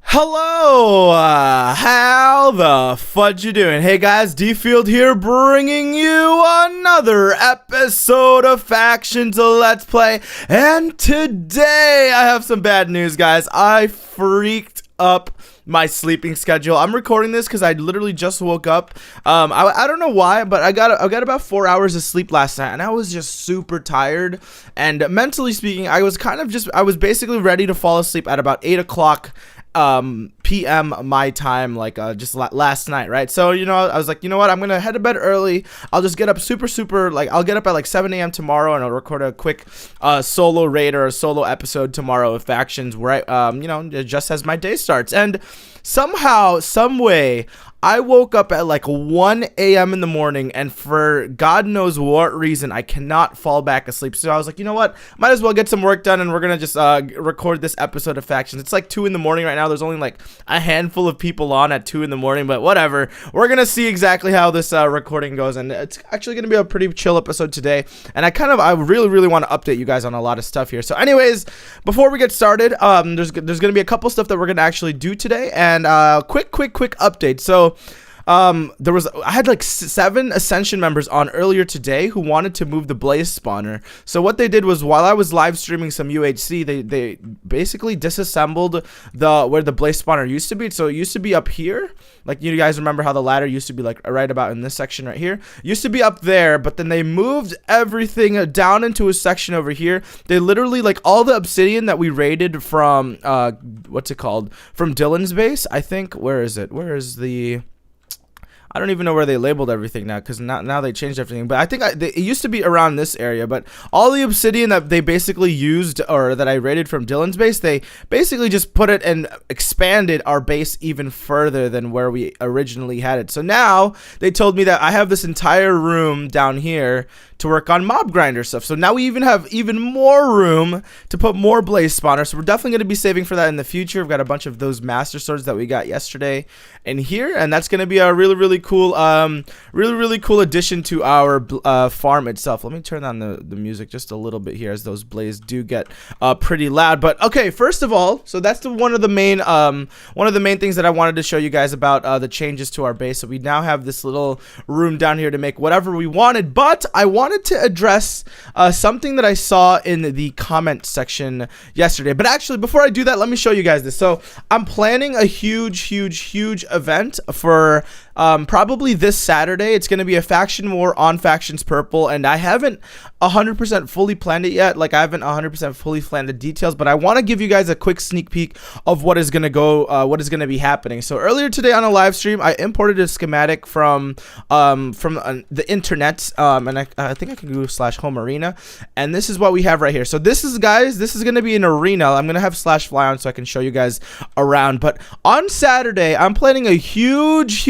Hello, how the fudge you doing? Hey guys, DfieldMark here, bringing you another episode of Factions Let's Play, and today I have some bad news, guys. I freaked up my sleeping schedule. I'm recording this because I literally just woke up. I don't know why, but I got about 4 hours of sleep last night, and I was just super tired. And mentally speaking, I was basically ready to fall asleep at about 8 o'clock PM my time, like just last night, right? So, you know, I was like, you know what, I'm gonna head to bed early. I'll just get up super like, I'll get up at like 7 a.m. tomorrow, and I'll record a quick solo raid or a solo episode tomorrow of Factions, where you know, just as my day starts. And somehow, some way, I woke up at like 1 a.m. in the morning, and for God knows what reason, I cannot fall back asleep. So I was like, you know what, might as well get some work done, and we're gonna just record this episode of Factions. It's like 2 in the morning right now. There's only like a handful of people on at 2 in the morning, but whatever. We're gonna see exactly how this recording goes, and it's actually gonna be a pretty chill episode today. And I really want to update you guys on a lot of stuff here. So anyways, before we get started, there's gonna be a couple stuff that we're gonna actually do today, and quick update. So I had like 7 Ascension members on earlier today who wanted to move the Blaze spawner. So what they did was, while I was live streaming some UHC, they basically disassembled where the Blaze spawner used to be. So it used to be up here. Like, you guys remember how the ladder used to be like right about in this section right here? It used to be up there, but then they moved everything down into a section over here. They literally, like, all the obsidian that we raided from what's it called? From Dylan's base, I think. Where is it? Where is the... I don't even know where they labeled everything now, because now they changed everything. But I think it used to be around this area. But all the obsidian that they basically used, or that I raided from Dylan's base, they basically just put it and expanded our base even further than where we originally had it. So now they told me that I have this entire room down here to work on mob grinder stuff. So now we even have even more room to put more blaze spawners. So we're definitely going to be saving for that in the future. We've got a bunch of those master swords that we got yesterday in here, and that's going to be a really cool cool addition to our farm itself. Let me turn on the music just a little bit here, as those blazes do get pretty loud. But okay, first of all, so that's one of the main things that I wanted to show you guys about the changes to our base. So we now have this little room down here to make whatever we wanted, but I wanted to address something that I saw in the comment section yesterday. But actually, before I do that, let me show you guys this. So I'm planning a huge event for probably this Saturday. It's going to be a faction war on Factions Purple, and I haven't 100% fully planned it yet. Like, I haven't 100% fully planned the details, but I want to give you guys a quick sneak peek of what is going to go, what is going to be happening. So earlier today on a live stream, I imported a schematic from the internet, and I think I can go /home arena, and this is what we have right here. So this is, guys, this is going to be an arena. I'm going to have /fly on so I can show you guys around. But on Saturday, I'm planning a huge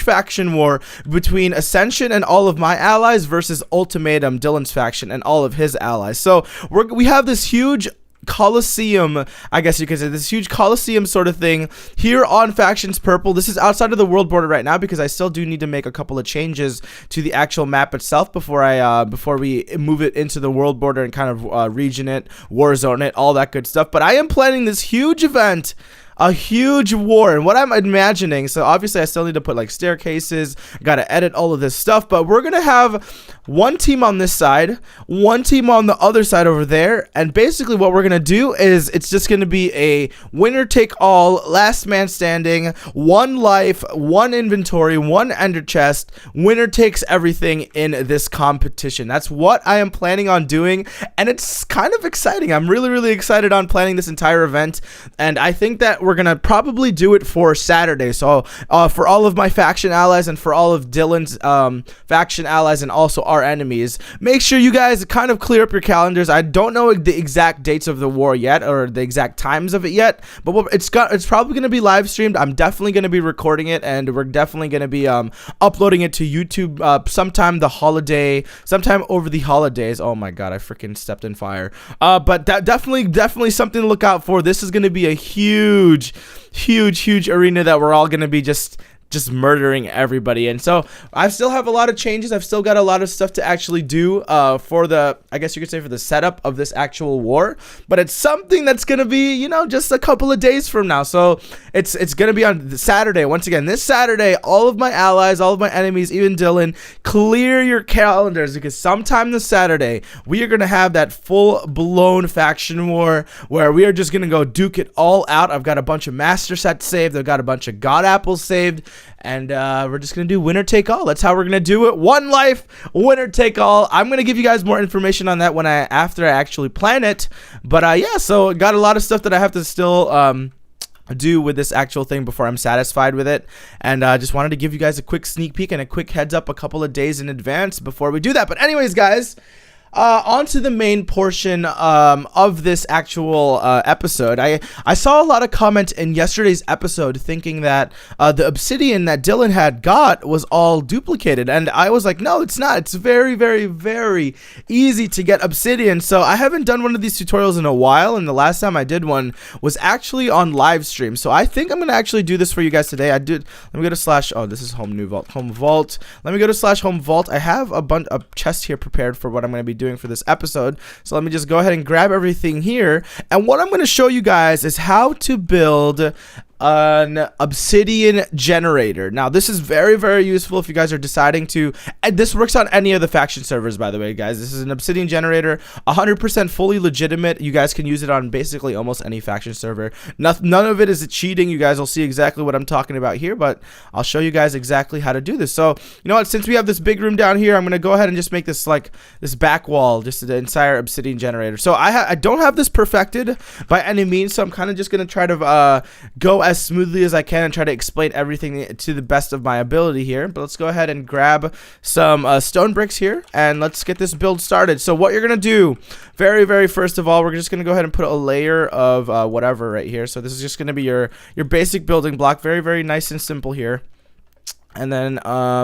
faction war between Ascension and all of my allies versus Ultimatum, Dylan's faction, and all of his allies. So we have this huge Coliseum, I guess you could say, this huge Coliseum sort of thing here on Factions Purple. This is outside of the world border right now, because I still do need to make a couple of changes to the actual map itself before we move it into the world border and kind of region it, war zone it, all that good stuff. But I am planning this huge event, a huge war, and what I'm imagining, so obviously I still need to put like staircases, gotta edit all of this stuff, but we're gonna have one team on this side, one team on the other side over there, and basically what we're gonna do is it's just gonna be a winner take all, last man standing, one life, one inventory, one ender chest, winner takes everything in this competition. That's what I am planning on doing, and it's kind of exciting. I'm really excited on planning this entire event, and I think that we're gonna probably do it for Saturday. So for all of my faction allies and for all of Dylan's faction allies and also our enemies, make sure you guys kind of clear up your calendars. I don't know the exact dates of the war yet, or the exact times of it yet, but it's probably gonna be live streamed. I'm definitely gonna be recording it, and we're definitely gonna be uploading it to YouTube sometime over the holidays. Oh my god, I freaking stepped in fire. But that definitely something to look out for. This is gonna be a huge arena that we're all gonna be just just murdering everybody. And so I still have a lot of changes. I've still got a lot of stuff to actually do for the, I guess you could say, for the setup of this actual war. But it's something that's gonna be, you know, just a couple of days from now. So it's gonna be on Saturday. Once again, this Saturday, all of my allies, all of my enemies, even Dylan, clear your calendars, because sometime this Saturday we are gonna have that full-blown faction war where we are just gonna go duke it all out. I've got a bunch of master sets saved. I've got a bunch of god apples saved, and we're just gonna do winner take all. That's how we're gonna do it. One life, winner take all. I'm gonna give you guys more information on that when after I actually plan it. But yeah, so got a lot of stuff that I have to still do with this actual thing before I'm satisfied with it, and just wanted to give you guys a quick sneak peek and a quick heads up a couple of days in advance before we do that. But anyways, guys, on to the main portion of this actual episode. I saw a lot of comments in yesterday's episode thinking that the Obsidian that Dylan had got was all duplicated, and I was like, no, it's not. It's very, very, very easy to get Obsidian. So I haven't done one of these tutorials in a while, and the last time I did one was actually on live stream. So I think I'm gonna actually do this for you guys today. Let me go to slash, oh, this is home vault. Let me go to slash home vault. I have a chest here prepared for what I'm gonna be doing for this episode. So let me just go ahead and grab everything here, and what I'm going to show you guys is how to build an Obsidian generator. Now this is very, very useful if you guys are deciding to, and this works on any of the faction servers, by the way, guys. This is an Obsidian generator, 100% fully legitimate. You guys can use it on basically almost any faction server. None of it is cheating. You guys will see exactly what I'm talking about here, but I'll show you guys exactly how to do this. So you know what, since we have this big room down here, I'm gonna go ahead and just make this like this back wall, just the entire Obsidian generator. So I don't have this perfected by any means, so I'm kind of just gonna try to go as smoothly as I can and try to explain everything to the best of my ability here. But let's go ahead and grab some stone bricks here, and let's get this build started. So what you're gonna do, very first of all, we're just gonna go ahead and put a layer of whatever right here. So this is just gonna be your basic building block, very nice and simple here. And then,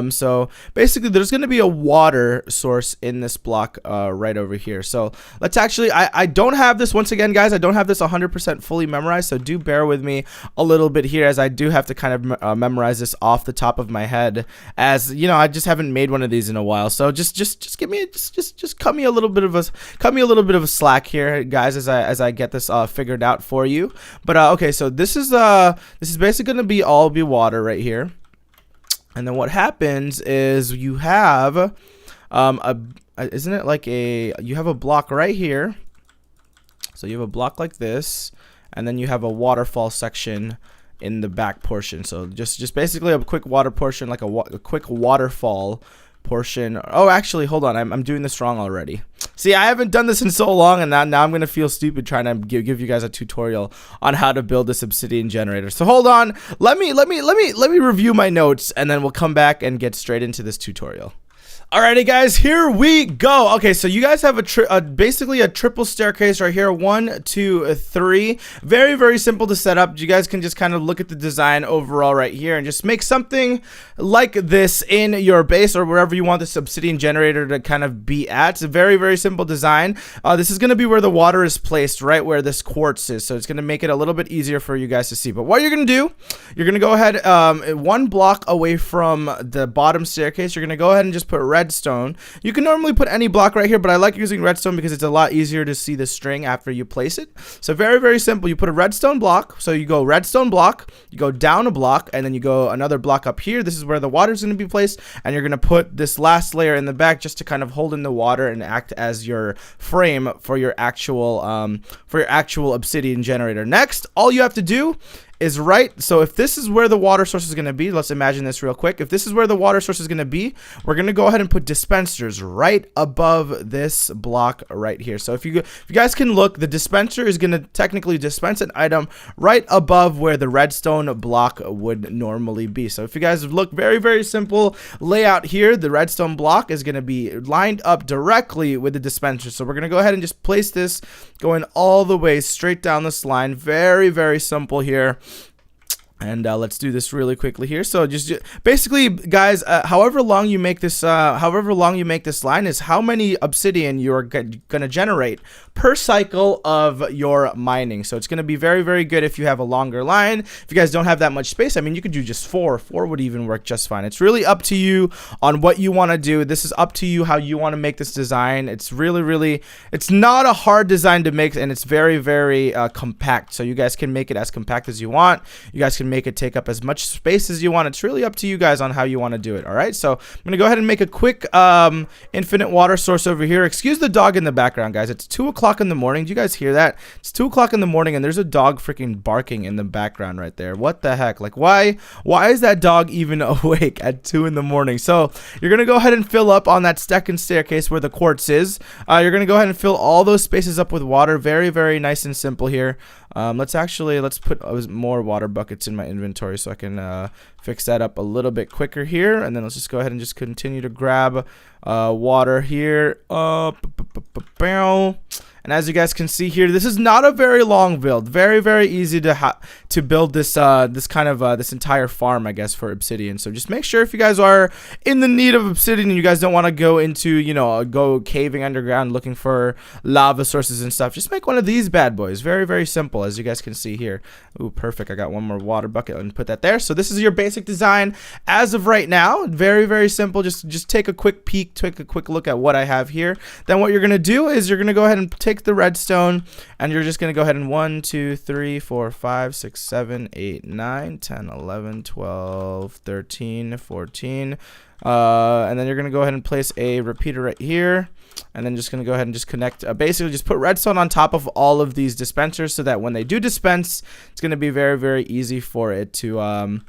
so basically there's going to be a water source in this block right over here. So let's actually, I don't have this, once again, guys, I don't have this 100% fully memorized. So do bear with me a little bit here, as I do have to kind of memorize this off the top of my head, as, you know, I just haven't made one of these in a while. So just give me, just cut me a little bit of a slack here, guys, as I get this figured out for you. But, okay, so this is basically going to all be water right here. And then what happens is you have isn't it like you have a block right here. So you have a block like this, and then you have a waterfall section in the back portion. So just basically a quick water portion, like a quick waterfall portion. Oh, actually, hold on, I'm doing this wrong already. See, I haven't done this in so long, and now I'm gonna feel stupid trying to give you guys a tutorial on how to build this Obsidian generator. So hold on, let me review my notes, and then we'll come back and get straight into this tutorial. Alrighty, guys, here we go. Okay, so you guys have basically a triple staircase right here. 1, 2, 3. Very simple to set up. You guys can just kind of look at the design overall right here and just make something like this in your base or wherever you want this Obsidian generator to kind of be at. It's a very simple design. This is going to be where the water is placed, right where this quartz is. So it's going to make it a little bit easier for you guys to see. But what you're going to do, you're going to go ahead, one block away from the bottom staircase, you're going to go ahead and just put redstone. You can normally put any block right here, but I like using redstone because it's a lot easier to see the string after you place it. So very simple. You put a redstone block. So you go redstone block, you go down a block, and then you go another block up here. This is where the water is going to be placed, and you're going to put this last layer in the back just to kind of hold in the water and act as your frame for your actual Obsidian generator. Next, all you have to do is so if this is where the water source is going to be, let's imagine this real quick. If this is where the water source is going to be, we're going to go ahead and put dispensers right above this block right here. So if you guys can look, the dispenser is going to technically dispense an item right above where the redstone block would normally be. So if you guys look, very simple layout here, the redstone block is going to be lined up directly with the dispenser. So we're going to go ahead and just place this going all the way straight down this line. Very simple here. And let's do this really quickly here. So just basically, guys, however long you make this line is how many obsidian you're gonna generate per cycle of your mining. So it's gonna be very, very good if you have a longer line. If you guys don't have that much space, I mean, you could do just 4. 4 would even work just fine. It's really up to you on what you want to do. This is up to you how you want to make this design. It's really, it's not a hard design to make, and it's very, very compact. So you guys can make it as compact as you want. You guys can make it take up as much space as you want. It's really up to you guys on how you want to do it. All right, so I'm gonna go ahead and make a quick infinite water source over here. Excuse the dog in the background, guys. It's 2 o'clock in the morning. Do you guys hear that? It's 2 o'clock in the morning and there's a dog freaking barking in the background right there. What the heck? Like, why is that dog even awake at 2 in the morning? So you're gonna go ahead and fill up on that second staircase where the quartz is. You're gonna go ahead and fill all those spaces up with water. Very, very nice and simple here. Let's put more water buckets in my inventory so I can fix that up a little bit quicker here. And then let's just go ahead and just continue to grab water here. And as you guys can see here, this is not a very long build. Very, very easy to build this this entire farm, I guess, for obsidian. So just make sure if you guys are in the need of obsidian and you guys don't want to go into, go caving underground looking for lava sources and stuff, just make one of these bad boys. Very, very simple, as you guys can see here. Ooh, perfect. I got one more water bucket and put that there. So this is your basic design as of right now. Very, very simple. Just take a quick peek, take a quick look at what I have here. Then what you're gonna do is you're gonna go ahead and take the redstone and you're just going to go ahead and 1 2 3 4 5 6 7 8 9 10 11 12 13 14 and then you're going to go ahead and place a repeater right here, and then just going to go ahead and just connect, basically just put redstone on top of all of these dispensers so that when they do dispense, it's going to be very, very easy for it to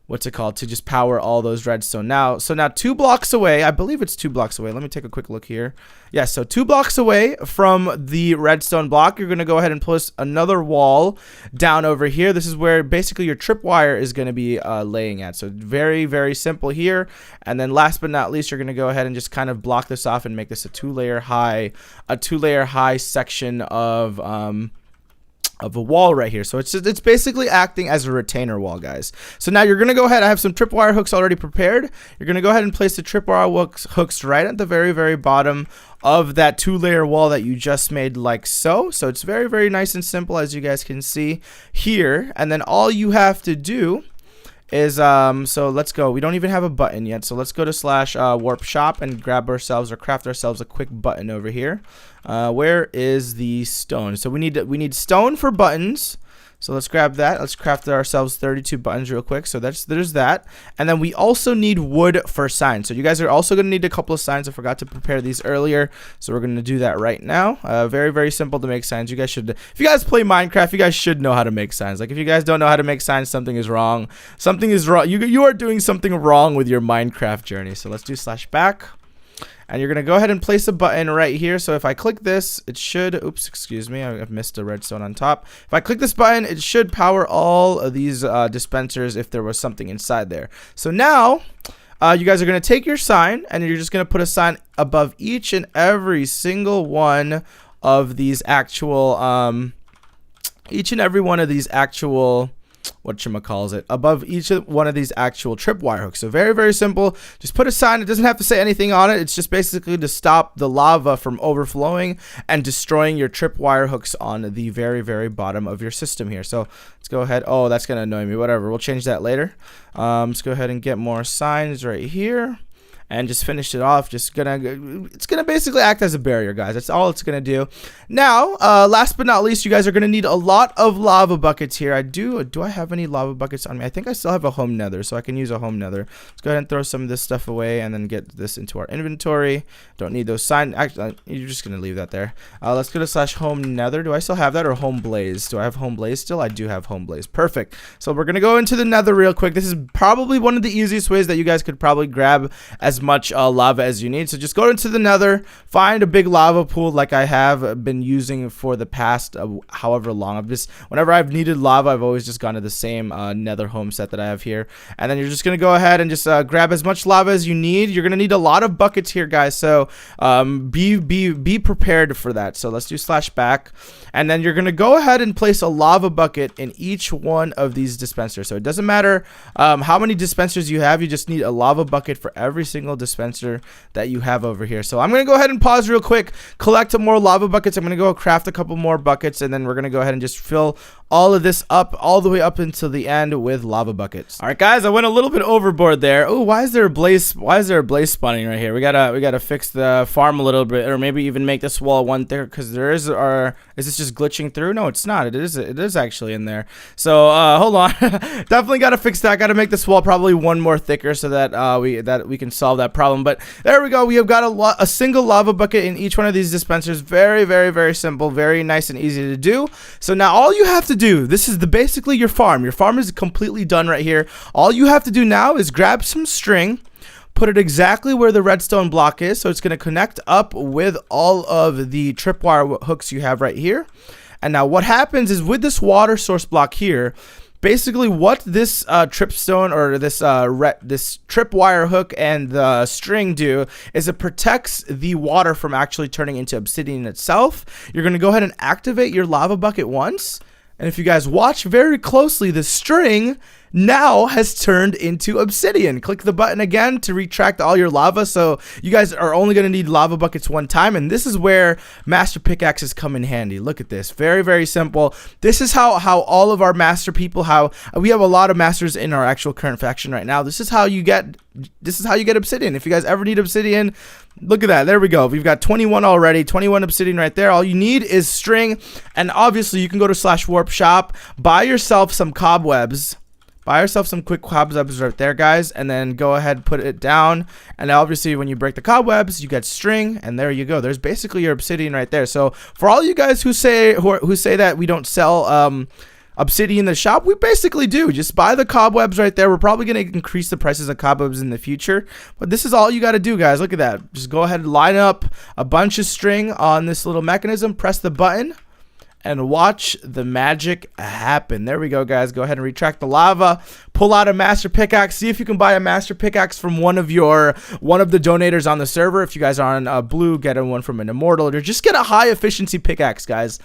to just power all those redstone. Now 2 blocks away, I believe it's 2 blocks away. Let me take a quick look here. Yeah, so 2 blocks away from the redstone block, you're going to go ahead and place another wall down over here. This is where basically your tripwire is going to be laying at. So very, very simple here. And then last but not least, you're going to go ahead and just kind of block this off and make this a 2-layer high section of a wall right here. So it's basically acting as a retainer wall, guys. So now you're gonna go ahead, I have some tripwire hooks already prepared. You're gonna go ahead and place the tripwire hooks right at the very, very bottom of that 2-layer wall that you just made, like so. So it's very, very nice and simple, as you guys can see here. And then all you have to do is so let's go. We don't even have a button yet, so let's go to /warp shop and grab ourselves or craft ourselves a quick button over here. Where is the stone? So we need stone for buttons. So let's grab that. Let's craft ourselves 32 buttons real quick. So there's that. And then we also need wood for signs. So you guys are also going to need a couple of signs. I forgot to prepare these earlier, so we're going to do that right now. Very, very simple to make signs. You guys should, if you guys play Minecraft, you guys should know how to make signs. Like, if you guys don't know how to make signs, something is wrong. Something is wrong. You are doing something wrong with your Minecraft journey. So let's do /back. And you're going to go ahead and place a button right here. So if I click this, it should, oops, excuse me, I've missed a redstone on top. If I click this button, it should power all of these dispensers if there was something inside there. So now, you guys are going to take your sign and you're just going to put a sign above each and every single one of these actual, above each one of these actual tripwire hooks. So very, very simple. Just put a sign. It doesn't have to say anything on it. It's just basically to stop the lava from overflowing and destroying your tripwire hooks on the very, very bottom of your system here. So let's go ahead. Oh, that's gonna annoy me. Whatever, we'll change that later. Let's go ahead and get more signs right here. And just finish it off. It's gonna basically act as a barrier, guys. That's all it's gonna do. Now, last but not least, you guys are gonna need a lot of lava buckets here. Do I have any lava buckets on me? I think I still have a home nether, so I can use a home nether. Let's go ahead and throw some of this stuff away and then get this into our inventory. Don't need those signs. Actually, you're just gonna leave that there. Let's go to /home nether. Do I still have that, or home blaze? Do I have home blaze still? I do have home blaze. Perfect. So we're gonna go into the nether real quick. This is probably one of the easiest ways that you guys could probably grab as as much lava as you need. So just go into the nether, find a big lava pool like I have been using for the past however long. Whenever I've needed lava, I've always just gone to the same nether home set that I have here. And then you're just going to go ahead and just grab as much lava as you need. You're going to need a lot of buckets here, guys. So be prepared for that. So let's do /back. And then you're going to go ahead and place a lava bucket in each one of these dispensers. So it doesn't matter how many dispensers you have. You just need a lava bucket for every single dispenser that you have over here. So I'm going to go ahead and pause real quick, collect some more lava buckets. I'm going to go craft a couple more buckets, and then we're going to go ahead and just fill all of this up all the way up until the end with lava buckets. All right, guys, I went a little bit overboard there. Oh, why is there a blaze spawning right here? We gotta fix the farm a little bit, or maybe even make this wall one there, because there is is this just glitching through? No, it's not. It is actually in there. So hold on. Definitely gotta fix that. Gotta make this wall probably one more thicker so that we can solve that problem. But there we go. We have got a single lava bucket in each one of these dispensers. Very, very, very simple. Very nice and easy to do. So now all you have to do, this is basically your farm. Your farm is completely done right here. All you have to do now is grab some string, put it exactly where the redstone block is, so it's going to connect up with all of the tripwire hooks you have right here. And now what happens is with this water source block here, basically what this tripstone or this tripwire hook and the string do is it protects the water from actually turning into obsidian itself. You're going to go ahead and activate your lava bucket once, and if you guys watch very closely, the string now has turned into obsidian. Click the button again to retract all your lava. So you guys are only going to need lava buckets one time, and this is where master pickaxes come in handy. Look at this. Very, very simple. This is how all of our master people, how we have a lot of masters in our actual current faction right now. This is how you get obsidian. If you guys ever need obsidian, look at that. There we go. We've got 21 already. 21 obsidian right there. All you need is string, and obviously you can go to /warp shop, buy yourself some cobwebs. Buy yourself some quick cobwebs right there, guys, and then go ahead and put it down. And obviously when you break the cobwebs, you get string, and there you go. There's basically your obsidian right there. So for all you guys who say that we don't sell obsidian in the shop, we basically do. Just buy the cobwebs right there. We're probably going to increase the prices of cobwebs in the future, but this is all you got to do, guys. Look at that. Just go ahead and line up a bunch of string on this little mechanism, press the button, and watch the magic happen. There we go, guys. Go ahead and retract the lava. Pull out a master pickaxe. See if you can buy a master pickaxe from one of the donators on the server. If you guys are on blue, get one from an immortal, or just get a high efficiency pickaxe, guys.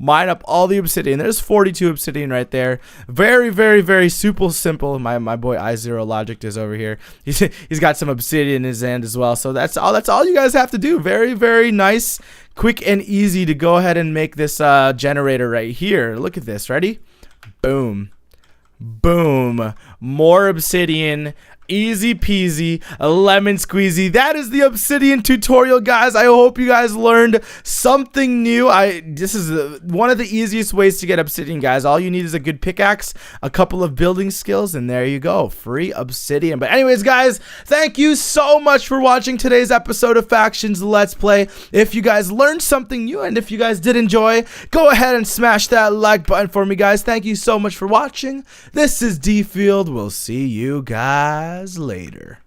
Mine up all the obsidian. There's 42 obsidian right there. Very, very, very super simple. My boy I0 Logic is over here. He's got some obsidian in his hand as well. So that's all you guys have to do. Very, very nice, quick and easy to go ahead and make this generator right here. Look at this. Ready? Boom. Boom. More obsidian. Easy peasy, lemon squeezy. That is the obsidian tutorial, guys. I hope you guys learned something new. This is one of the easiest ways to get obsidian, guys. All you need is a good pickaxe, a couple of building skills, and there you go. Free obsidian. But anyways, guys, thank you so much for watching today's episode of Factions Let's Play. If you guys learned something new, and if you guys did enjoy, go ahead and smash that like button for me, guys. Thank you so much for watching. This is DField. We'll see you guys later.